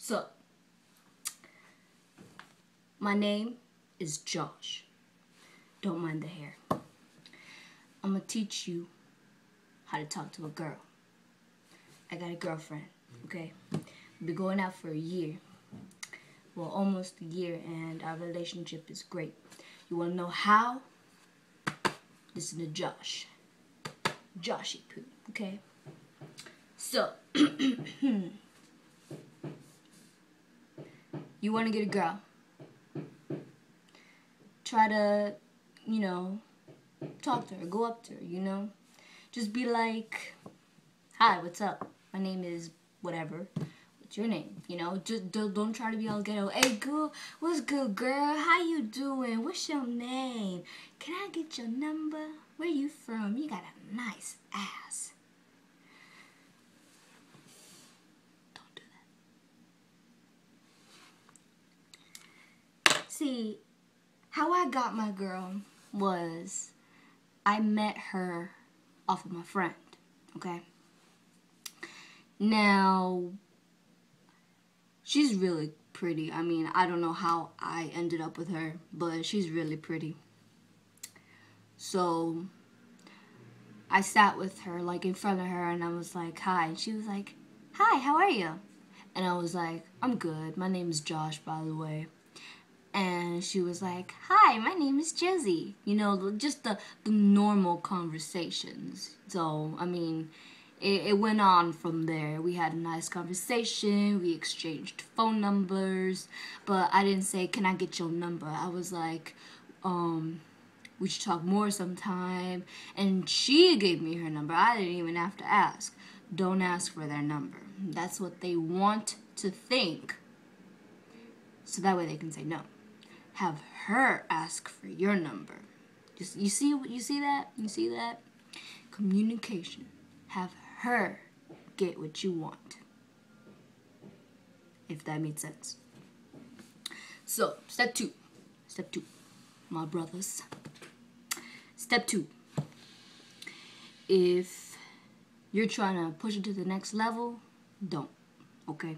So, my name is Josh. Don't mind the hair. I'm gonna teach you how to talk to a girl. I got a girlfriend, okay? We've been going out for a year. Well, almost a year, and our relationship is great. You wanna know how? Listen to Josh. Joshy poo, okay? So, you wanna get a girl. Try to, talk to her, go up to her, Just be like, hi, what's up? My name is whatever. What's your name? Just don't try to be all ghetto. Hey, girl, what's good, girl? How you doing? What's your name? Can I get your number? Where you from? You got a nice ass. Don't do that. See, how I got my girl was I met her off of my friend, okay? Now, she's really pretty. I mean, I don't know how I ended up with her, but she's really pretty. So, I sat with her, like, in front of her, and I was like, hi. And she was like, hi, how are you? And I was like, I'm good. My name is Josh, by the way. And she was like, hi, my name is Josie. Just the normal conversations. So, I mean, it went on from there. We had a nice conversation. We exchanged phone numbers. But I didn't say, can I get your number? I was like, we should talk more sometime. And she gave me her number. I didn't even have to ask. Don't ask for their number. That's what they want to think. So that way they can say no. Have her ask for your number. You see that? Communication. Have her get what you want. If that made sense. So, step two, my brothers. Step 2. If you're trying to push it to the next level, don't. Okay?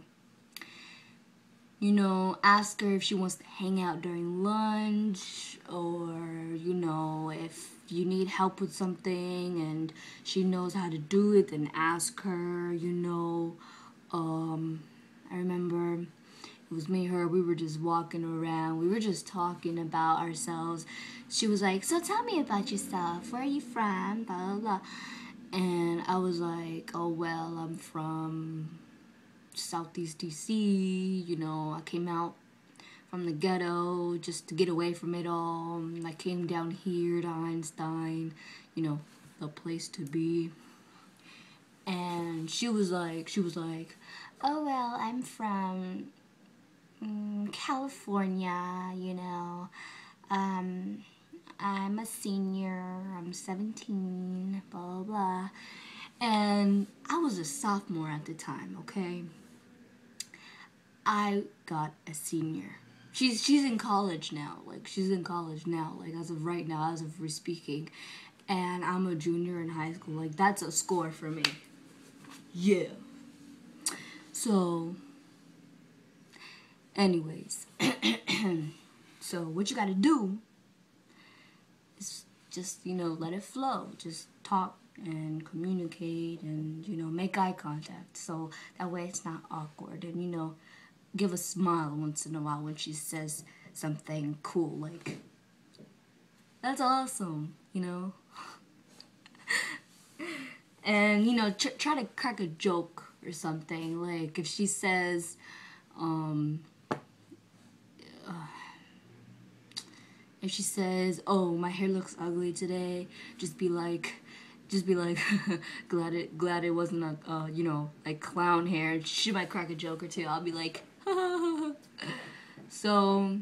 Ask her if she wants to hang out during lunch, or, if you need help with something and she knows how to do it, then ask her, I remember it was me and her, we were just walking around, we were just talking about ourselves. She was like, so tell me about yourself, where are you from, blah, blah, blah. And I was like, oh, well, I'm from Southeast DC, I came out from the ghetto just to get away from it all. I came down here to Einstein, the place to be. And she was like, oh, well, I'm from California, I'm a senior, I'm 17, blah, blah, blah. And I was a sophomore at the time, okay? I got a senior. She's in college now. As of right now, as of we're speaking. And I'm a junior in high school. That's a score for me. Yeah. So, anyways. So, what you gotta do is just, let it flow. Just talk and communicate and, make eye contact. So, that way it's not awkward. And, give a smile once in a while when she says something cool, like, that's awesome, And, try to crack a joke or something. Like, if she says, oh, my hair looks ugly today, just be like, glad it wasn't a, clown hair. She might crack a joke or two. I'll be like, So,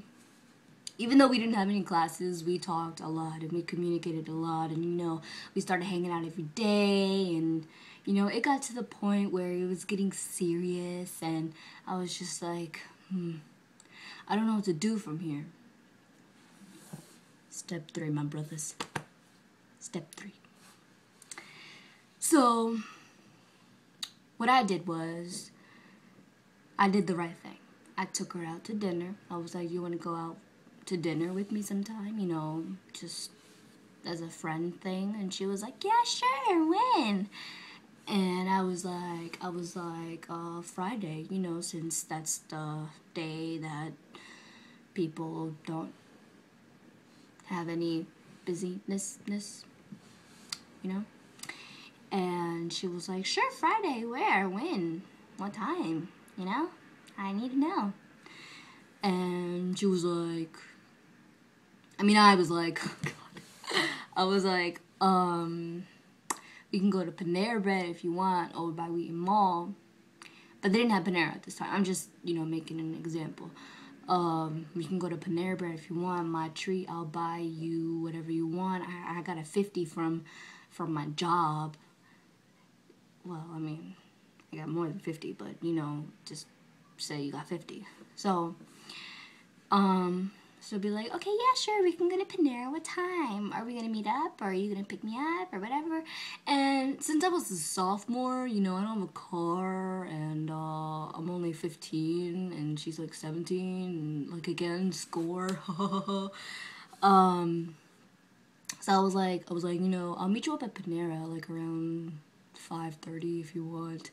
even though we didn't have any classes, we talked a lot and we communicated a lot, and we started hanging out every day, and it got to the point where it was getting serious, and I was just like, I don't know what to do from here. Step 3, my brothers. Step 3. So, what I did was I did the right thing. I took her out to dinner. I was like, you want to go out to dinner with me sometime? You know, just as a friend thing. And she was like, yeah, sure, when? And I was like, Friday, you know, since that's the day that people don't have any busyness, you know? And she was like, sure, Friday, where, when, what time, you know? I need to know. And she was like, I was like, God. I was like, we can go to Panera Bread if you want, over by Wheaton Mall. But they didn't have Panera at this time. I'm just, you know, making an example. We can go to Panera Bread if you want. My treat, I'll buy you whatever you want. I got a 50 from my job. Well, I mean, I got more than 50, but, you know, just say you got 50. So be like, okay, yeah, sure, we can go to Panera. What time? Are we going to meet up? Or are you going to pick me up? Or whatever. And since I was a sophomore, you know, I don't have a car. And I'm only 15. And she's like 17. And, like, again, score. So I was like, you know, I'll meet you up at Panera, like, around 5:30 if you want.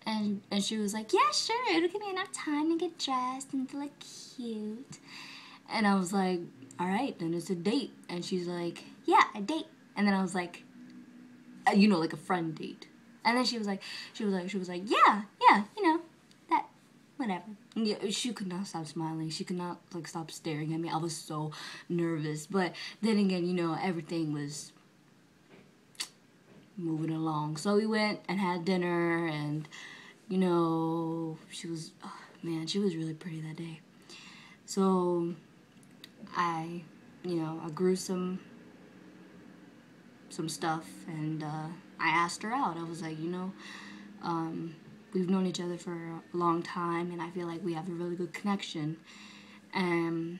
And she was like, yeah, sure, it'll give me enough time to get dressed and to look cute. And I was like, all right, then it's a date. And she's like, yeah, a date. And then I was like, you know, like a friend date. And then she was like, yeah, you know, that, whatever. And yeah, she could not stop smiling. She could not, like, stop staring at me. I was so nervous. But then again, you know, everything was moving along. So we went and had dinner, and, you know, she was really pretty that day. So I grew some stuff, and I asked her out. I was like, you know, we've known each other for a long time, and I feel like we have a really good connection. And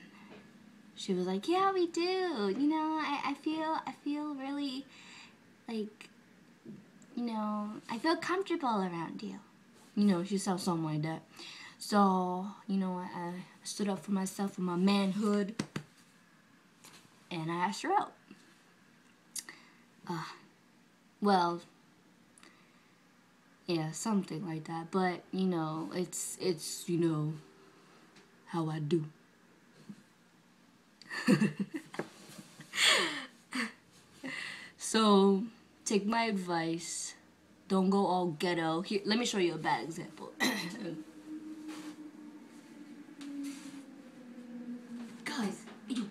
she was like, yeah, we do. You know, I feel really, like, you know, I feel comfortable around you. You know, she said something like that. So, you know, I stood up for myself, for my manhood, and I asked her out. Well, yeah, something like that. But, you know, it's you know, how I do. So, take my advice. Don't go all ghetto. Here, let me show you a bad example.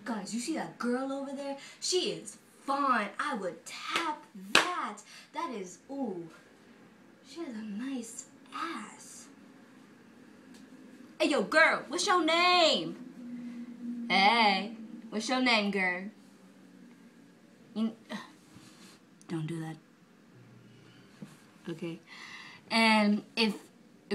Guys, you see that girl over there? She is fine. I would tap that. That is, ooh. She has a nice ass. Hey, yo, girl, what's your name? Hey, what's your name, girl? Don't do that. Okay. And if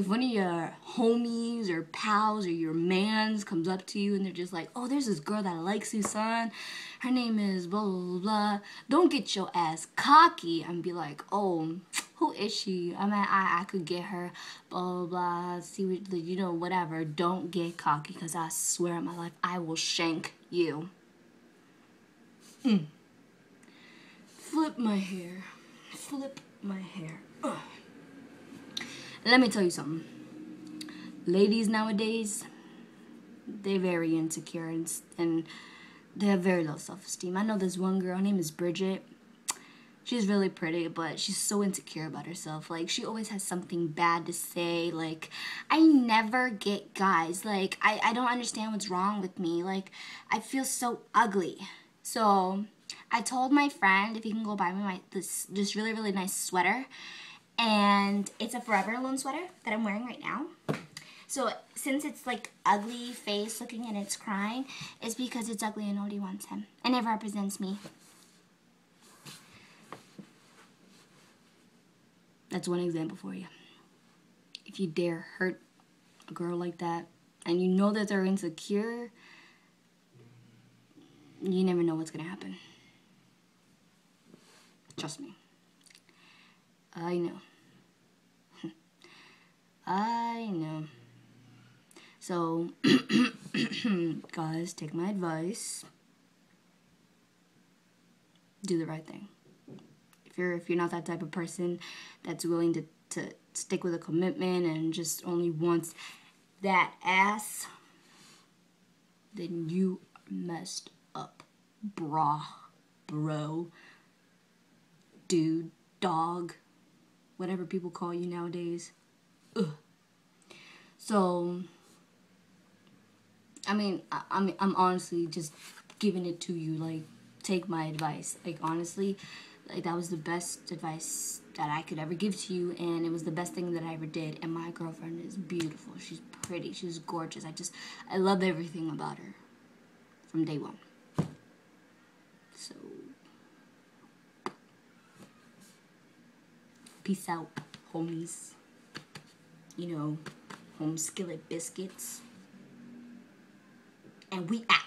one of your homies or pals or your mans comes up to you and they're just like, oh, there's this girl that likes you, son. Her name is blah, blah, blah. Don't get your ass cocky and be like, oh, who is she? I mean, I could get her, blah, blah, blah. See what, you know, whatever. Don't get cocky, because I swear on my life, I will shank you. Flip my hair. Flip my hair. Ugh. Let me tell you something. Ladies nowadays, they're very insecure, and they have very low self-esteem. I know this one girl, her name is Bridget. She's really pretty, but she's so insecure about herself. Like, she always has something bad to say. Like, I never get guys. Like, I don't understand what's wrong with me. Like, I feel so ugly. So I told my friend if he can go buy me this really, really nice sweater. And it's a Forever Alone sweater that I'm wearing right now. So since it's like ugly face looking and it's crying, it's because it's ugly and nobody wants him. And it represents me. That's one example for you. If you dare hurt a girl like that, and you know that they're insecure, you never know what's gonna happen. Trust me. I know. I know. So, guys, take my advice. Do the right thing. If you're not that type of person that's willing to stick with a commitment and just only wants that ass, then you messed up, bro, dude, dog, whatever people call you nowadays. Ugh. So, I'm honestly just giving it to you. Like, take my advice. Like, honestly, like, that was the best advice that I could ever give to you, and it was the best thing that I ever did. And my girlfriend is beautiful. She's pretty. She's gorgeous. I love everything about her from day one. So, peace out, homies. You know, home skillet biscuits. And we out.